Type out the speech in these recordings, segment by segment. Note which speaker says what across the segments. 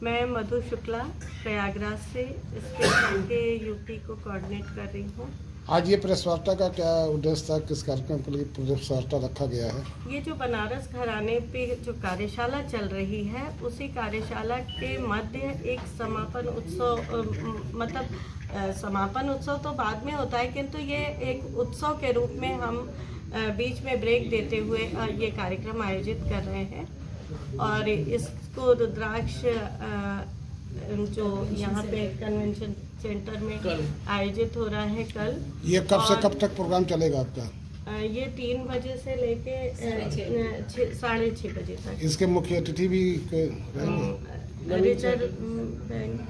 Speaker 1: मैं मधु शुक्ला प्रयागराज से स्पेशल के यूपी को कोऑर्डिनेट कर रही हूँ।
Speaker 2: आज ये प्रेस वार्ता का क्या उद्देश्य था, किस कार्यक्रम के लिए प्रेस वार्ता रखा गया है?
Speaker 1: ये जो बनारस घराने पे जो कार्यशाला चल रही है, उसी कार्यशाला के मध्य एक समापन उत्सव समापन उत्सव तो बाद में होता है, किंतु ये एक उत्सव के रूप में हम बीच में ब्रेक देते हुए ये कार्यक्रम आयोजित कर रहे हैं। और इसको रुद्राक्ष जो यहाँ पे कन्वेंशन सेंटर में आयोजित हो रहा है कल।
Speaker 2: ये कब से कब तक प्रोग्राम चलेगा आपका?
Speaker 1: ये 3 बजे से लेके 6:30 बजे तक।
Speaker 2: इसके मुख्य अतिथि भी
Speaker 1: रिजर्व बैंक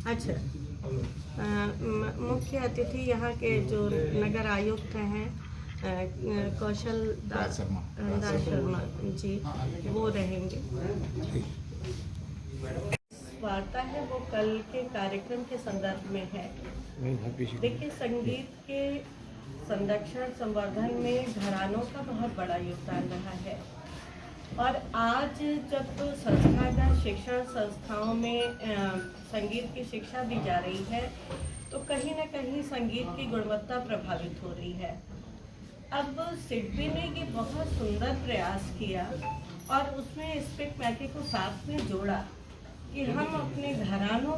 Speaker 1: अच्छा मुख्य अतिथि यहाँ के जो नगर आयुक्त हैं कौशल दास शर्मा जी, वो रहेंगे। वार्ता है वो कल के कार्यक्रम के संदर्भ में है। देखिए, संगीत के संरक्षण संवर्धन में घरानों का बहुत बड़ा योगदान रहा है। और आज जब तो संस्थागत शिक्षण संस्थाओं में संगीत की शिक्षा दी जा रही है, तो कहीं ना कहीं संगीत की गुणवत्ता प्रभावित हो रही है। अब सिडबी ने ये बहुत सुंदर प्रयास किया और उसमें स्पिक मैके को साथ में जोड़ा कि हम अपने घरानों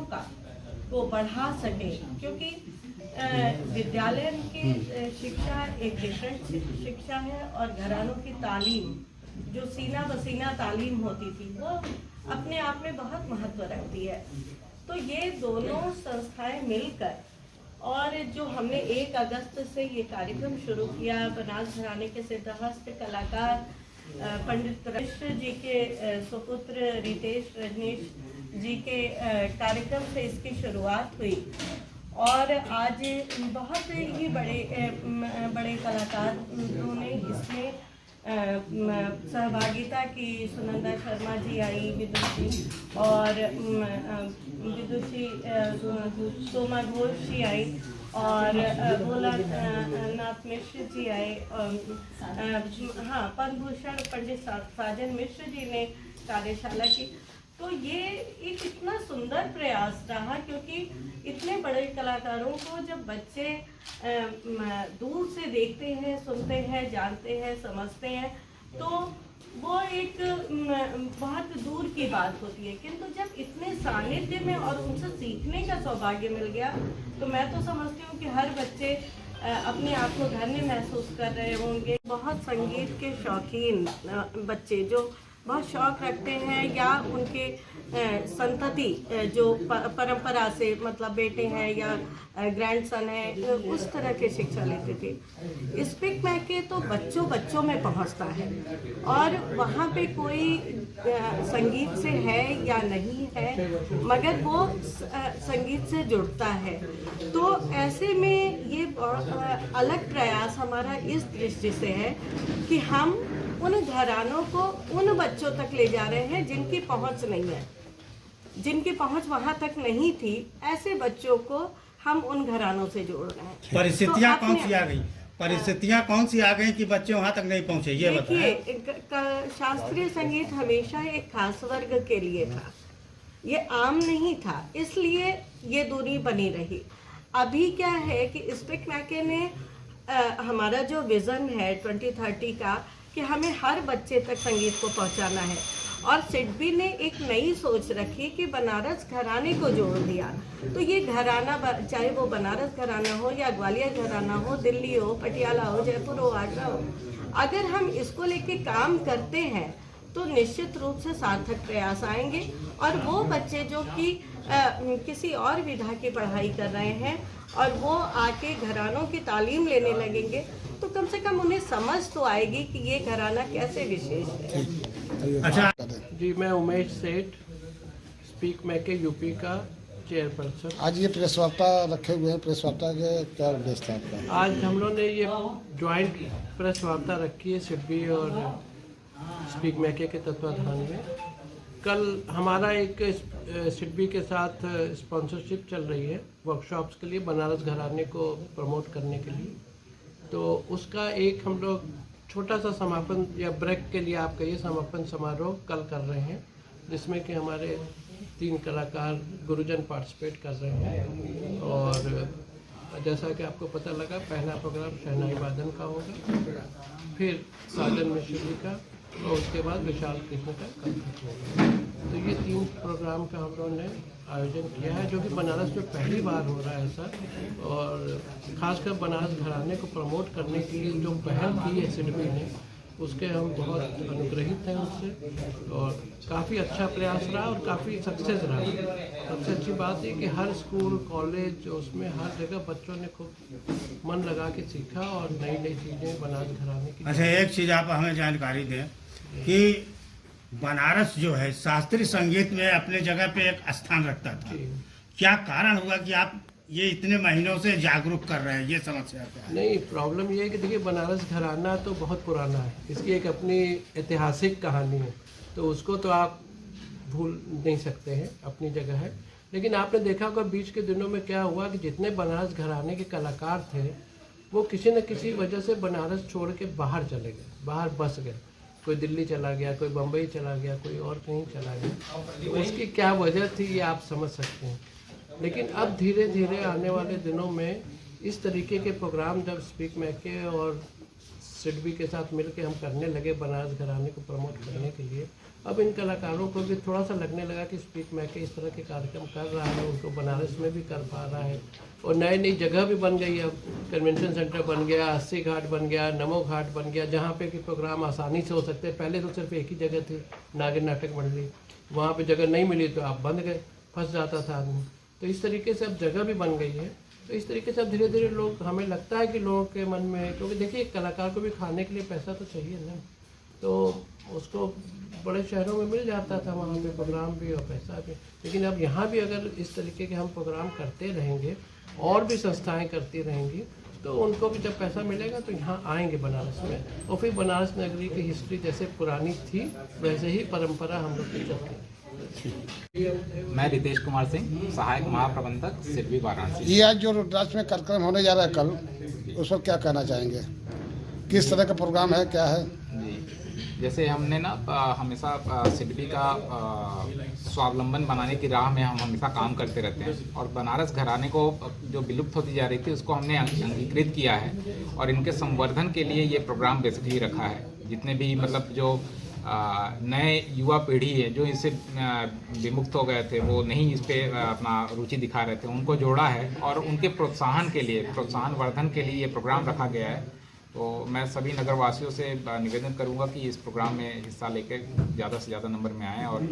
Speaker 1: को बढ़ा सकें, क्योंकि विद्यालय की शिक्षा एक डिफरेंट शिक्षा है और घरानों की तालीम जो सीना बसीना तालीम होती थी वो अपने आप में बहुत महत्व रखती है। तो ये दोनों संस्थाएं मिलकर और जो हमने 1 अगस्त से ये कार्यक्रम शुरू किया, बनारस घराने के सिद्धहस्त कलाकार पंडित मिश्र जी के सुपुत्र रितेश रजनीश जी के कार्यक्रम से इसकी शुरुआत हुई। और आज बहुत ही बड़े कलाकारों ने इसमें सहभागिता की। सुनंदा शर्मा जी आई, विदुषी और विदुषी सोमा घोष जी आई और भोलानाथ मिश्र जी आए। हाँ, पद्मभूषण पंडित साजन मिश्र जी ने कार्यशाला की। तो ये एक इतना सुंदर प्रयास रहा, क्योंकि इतने बड़े कलाकारों को जब बच्चे दूर से देखते हैं, सुनते हैं, जानते हैं, समझते हैं, तो वो एक बहुत दूर की बात होती है। किंतु जब इतने सानिध्य में और उनसे सीखने का सौभाग्य मिल गया, तो मैं तो समझती हूँ कि हर बच्चे अपने आप को धन्य महसूस कर रहे होंगे। बहुत संगीत के शौकीन बच्चे जो बहुत शौक रखते हैं, या उनके संतति जो परंपरा से मतलब बेटे हैं या ग्रैंडसन है, उस तरह के शिक्षा लेते थे। स्पिक मैके तो बच्चों में पहुंचता है और वहाँ पे कोई संगीत से है या नहीं है, मगर वो संगीत से जुड़ता है। तो ऐसे में ये अलग प्रयास हमारा इस दृष्टि से है कि हम उन घरानों को उन बच्चों तक ले जा रहे हैं जिनकी पहुंच नहीं है, जिनकी पहुंच वहां तक नहीं थी। ऐसे बच्चों को हम उन घरानों से जोड़ रहे हैं।
Speaker 3: परिस्थितियां कौन सी आ गई? परिस्थितियां कौन सी आ गई कि बच्चे वहां तक नहीं पहुंचे, ये बताइए।
Speaker 1: देखिए, शास्त्रीय संगीत हमेशा एक खास वर्ग के लिए था, ये आम नहीं था, इसलिए ये दूरी बनी रही। अभी क्या है कि स्पिक मैके ने हमारा जो विजन है 2030 का, कि हमें हर बच्चे तक संगीत को पहुंचाना है, और सिडबी ने एक नई सोच रखी कि बनारस घराने को जोड़ दिया। तो ये घराना, चाहे वो बनारस घराना हो या ग्वालियर घराना हो, दिल्ली हो, पटियाला हो, जयपुर हो, आगरा हो, अगर हम इसको लेके काम करते हैं तो निश्चित रूप से सार्थक प्रयास आएंगे। और वो बच्चे जो कि किसी और विधा की पढ़ाई कर रहे हैं और वो आके घरानों की तालीम लेने लगेंगे, तो कम से कम उन्हें समझ तो आएगी कि ये घराना कैसे विशेष है।
Speaker 3: अच्छा
Speaker 4: जी, मैं उमेश सेठ, स्पीक मैके यूपी का चेयरपर्सन।
Speaker 2: आज ये प्रेस वार्ता रखे हुए हैं, प्रेस वार्ता के क्या उद्देश्य था आपका?
Speaker 4: आज हम लोग ने ये ज्वाइंट प्रेस वार्ता रखी है सिडबी और स्पीक मैके के तत्वाधान में। कल हमारा एक सिडबी के साथ स्पॉन्सरशिप चल रही है वर्कशॉप्स के लिए, बनारस घराने को प्रमोट करने के लिए। तो उसका एक हम लोग छोटा सा समापन या ब्रेक के लिए आप कहिए समापन समारोह कल कर रहे हैं, जिसमें कि हमारे 3 कलाकार गुरुजन पार्टिसिपेट कर रहे हैं। और जैसा कि आपको पता लगा, पहला प्रोग्राम शहनाई वादन का होगा, फिर साजन मिश्र जी का, और उसके बाद विशाल कृष्ण का कथक होगा। तो ये 3 प्रोग्राम का हम लोगों ने आयोजन किया है, जो कि बनारस में पहली बार हो रहा है सर। और ख़ासकर बनारस घराने को प्रमोट करने के लिए जो पहल की है सिडबी ने, उसके हम बहुत अनुग्रहित हैं उससे, और काफ़ी अच्छा प्रयास रहा और काफ़ी सक्सेस रहा। सबसे अच्छी बात है कि हर स्कूल कॉलेज उसमें हर जगह बच्चों ने खूब मन लगा के सीखा और नई नई चीज़ें बनारस घराने की।
Speaker 3: अच्छा, एक चीज़ आप हमें जानकारी दें कि बनारस जो है शास्त्रीय संगीत में अपने जगह पे एक स्थान रखता था। क्या कारण हुआ कि आप ये इतने महीनों से जागरूक कर रहे हैं? ये समस्या क्या है?
Speaker 4: नहीं, प्रॉब्लम ये है कि देखिए, बनारस घराना तो बहुत पुराना है, इसकी एक अपनी ऐतिहासिक कहानी है, तो उसको तो आप भूल नहीं सकते हैं, अपनी जगह है। लेकिन आपने देखा होगा बीच के दिनों में क्या हुआ कि जितने बनारस घराने के कलाकार थे, वो किसी न किसी वजह से बनारस छोड़ के बाहर चले गए, बाहर बस गए। कोई दिल्ली चला गया, कोई बम्बई चला गया, कोई और कहीं चला गया। तो उसकी क्या वजह थी ये आप समझ सकते हैं। लेकिन अब धीरे धीरे आने वाले दिनों में इस तरीके के प्रोग्राम जब स्पीक मैके और सिडबी के साथ मिलकर हम करने लगे बनारस घराने को प्रमोट करने के लिए, अब इन कलाकारों को भी थोड़ा सा लगने लगा कि स्पीक मैके इस तरह के कार्यक्रम कर रहा है, उनको बनारस में भी कर पा रहा है। और नई नई जगह भी बन गई, अब कन्वेंशन सेंटर बन गया, 80 घाट बन गया, नमो घाट बन गया, जहाँ पे कि प्रोग्राम आसानी से हो सकते हैं। पहले तो सिर्फ एक ही जगह थी, नागिन नाटक मंडली, वहाँ पे जगह नहीं मिली तो आप बंद गए, फंस जाता था आदमी। तो इस तरीके से अब जगह भी बन गई है। तो इस तरीके से अब धीरे धीरे लोग, हमें लगता है कि लोगों के मन में, क्योंकि देखिए कलाकार को भी खाने के लिए पैसा तो चाहिए ना, तो उसको बड़े शहरों में मिल जाता था वहाँ पे प्रोग्राम भी और पैसा भी। लेकिन अब यहाँ भी अगर इस तरीके के हम प्रोग्राम करते रहेंगे और भी संस्थाएं करती रहेंगी, तो उनको भी जब पैसा मिलेगा तो यहाँ आएंगे बनारस में, और फिर बनारस नगरी की हिस्ट्री जैसे पुरानी थी वैसे ही परंपरा हम लोग की चलती है।
Speaker 5: मैं रितेश कुमार सिंह, सहायक महाप्रबंधक सिडबी वाराणसी।
Speaker 2: ये आज जो रुद्राक्ष में कार्यक्रम होने जा रहा है कल, उस पर क्या कहना चाहेंगे? किस तरह का प्रोग्राम है, क्या है?
Speaker 5: जी, जैसे हमने ना हमेशा सिडबी का स्वावलंबन बनाने की राह में हम हमेशा काम करते रहते हैं, और बनारस घराने को जो विलुप्त होती जा रही थी उसको हमने अंगीकृत किया है, और इनके संवर्धन के लिए ये प्रोग्राम बेसिकली रखा है। जितने भी मतलब जो नए युवा पीढ़ी है जो इससे विमुक्त हो गए थे, वो नहीं इस पे अपना रुचि दिखा रहे थे, उनको जोड़ा है, और उनके प्रोत्साहन के लिए, प्रोत्साहन वर्धन के लिए ये प्रोग्राम रखा गया है। तो मैं सभी नगरवासियों से निवेदन करूंगा कि इस प्रोग्राम में हिस्सा लेकर ज़्यादा से ज़्यादा नंबर में आएँ और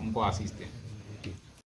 Speaker 5: उनको आशीष दें।